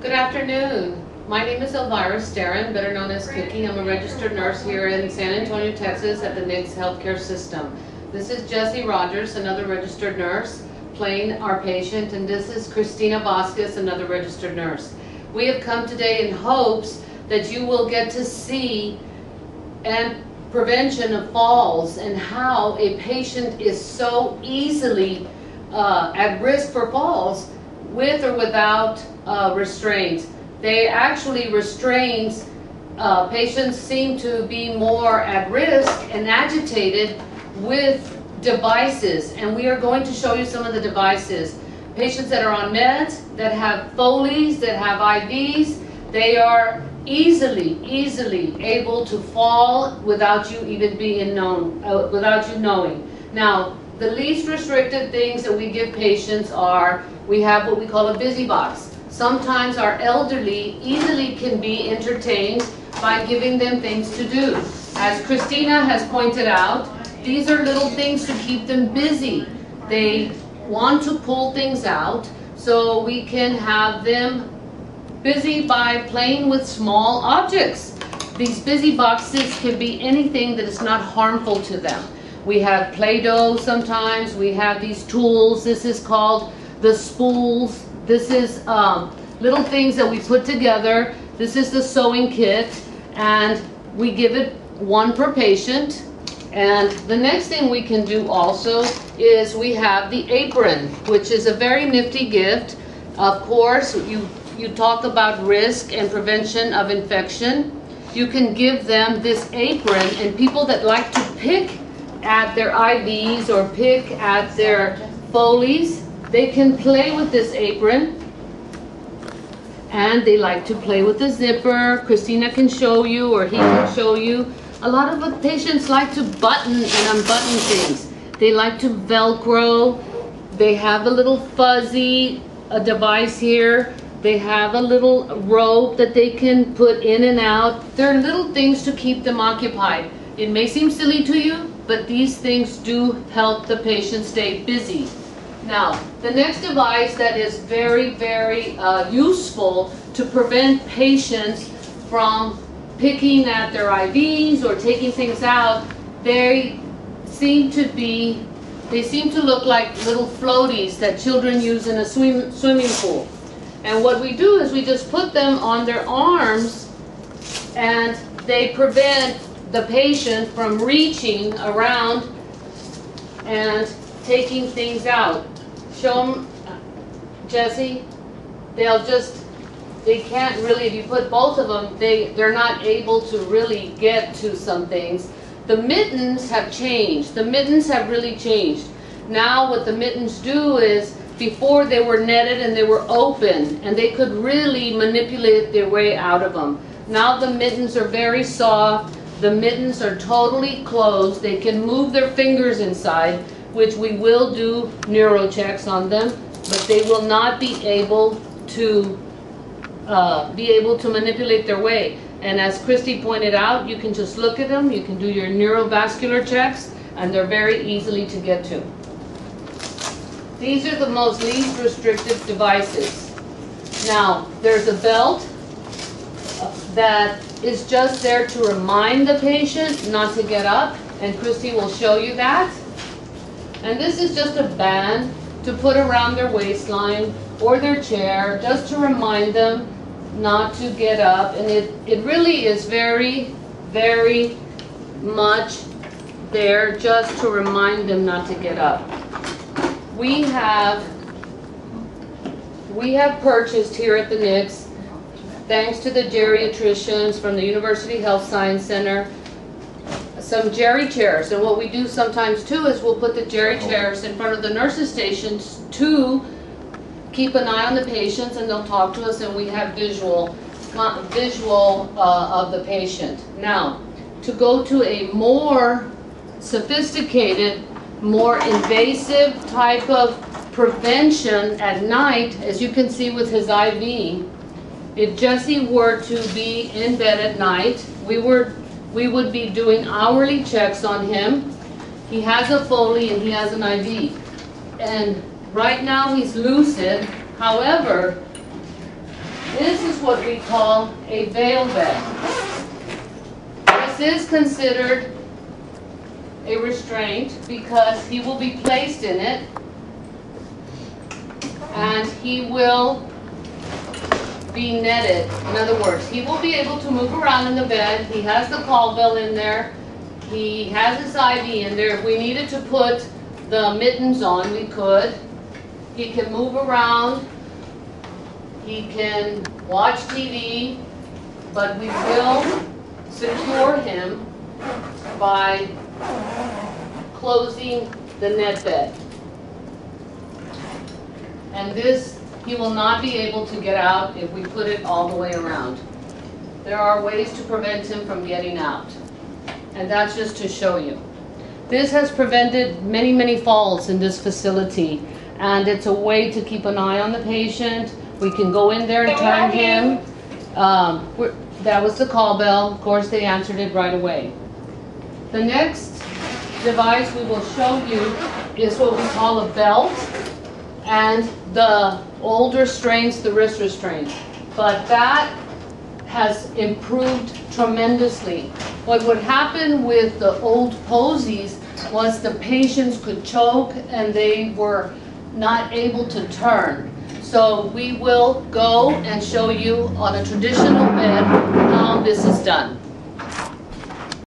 Good afternoon. My name is Elvira Starren, better known as Cookie. I'm a registered nurse here in San Antonio, Texas at the NICS Healthcare System. This is Jessie Rogers, another registered nurse, playing our patient, and this is Christina Vasquez, another registered nurse. We have come today in hopes that you will get to see and prevention of falls and how a patient is so easily at risk for falls with or without restraints. They actually restraints, patients seem to be more at risk and agitated with devices, and we are going to show you some of the devices. Patients that are on meds, that have Foleys, that have IVs, they are easily able to fall without you even being known, without you knowing. Now, the least restricted things that we give patients are, we have what we call a busy box. Sometimes our elderly easily can be entertained by giving them things to do. As Christina has pointed out, these are little things to keep them busy. They want to pull things out, so we can have them busy by playing with small objects. These busy boxes can be anything that is not harmful to them. We have Play-Doh sometimes, we have these tools. This is called the spools. This is little things that we put together. This is the sewing kit, and we give it one per patient. And the next thing we can do also is we have the apron, which is a very nifty gift. Of course, you talk about risk and prevention of infection. You can give them this apron, and people that like to pick at their IVs or pick at their Foleys, they can play with this apron. And they like to play with the zipper. Christina can show you, or he can show you. A lot of the patients like to button and unbutton things. They like to Velcro. They have a little fuzzy device here. They have a little rope that they can put in and out. They're little things to keep them occupied. It may seem silly to you, but these things do help the patient stay busy. Now, the next device that is very useful to prevent patients from picking at their IVs or taking things out, they seem to look like little floaties that children use in a swimming pool. And what we do is we just put them on their arms, and they prevent the patient from reaching around and taking things out. Show them, Jessie. They can't really, if you put both of them, they're not able to really get to some things. The mittens have changed. The mittens have really changed. Now what the mittens do is, before they were netted and they were open, and they could really manipulate their way out of them. Now the mittens are very soft. The mittens are totally closed. They can move their fingers inside, which we will do neuro checks on them, but they will not be able to manipulate their way. And as Christy pointed out, you can just look at them, you can do your neurovascular checks, and they're very easily to get to. These are the most least restrictive devices. Now, there's a belt that is just there to remind the patient not to get up, and Christy will show you that. And this is just a band to put around their waistline or their chair, just to remind them not to get up. And it really is very much there just to remind them not to get up. We have purchased here at the NICS, thanks to the geriatricians from the University Health Science Center, some Jerry chairs. And what we do sometimes too is we'll put the Jerry chairs in front of the nurses' stations to keep an eye on the patients, and they'll talk to us, and we have visual of the patient. Now, to go to a more sophisticated, more invasive type of prevention at night, as you can see with his IV, if Jessie were to be in bed at night, we would be doing hourly checks on him. He has a Foley and he has an IV. And right now he's lucid. However, This is what we call a veil bed. This is considered a restraint because he will be placed in it and he will be netted. In other words, he will be able to move around in the bed. He has the call bell in there. He has his IV in there. If we needed to put the mittens on, we could. He can move around. He can watch TV, but we will secure him by closing the net bed. And this, he will not be able to get out if we put it all the way around. There are ways to prevent him from getting out. And that's just to show you. This has prevented many, many falls in this facility. And it's a way to keep an eye on the patient. We can go in there and turn him. That was the call bell. Of course, they answered it right away. The next device we will show you is what we call a belt. And the older strains, the wrist restraints. But that has improved tremendously. What would happen with the old posies was the patients could choke and they were not able to turn. So we will go and show you on a traditional bed how this is done.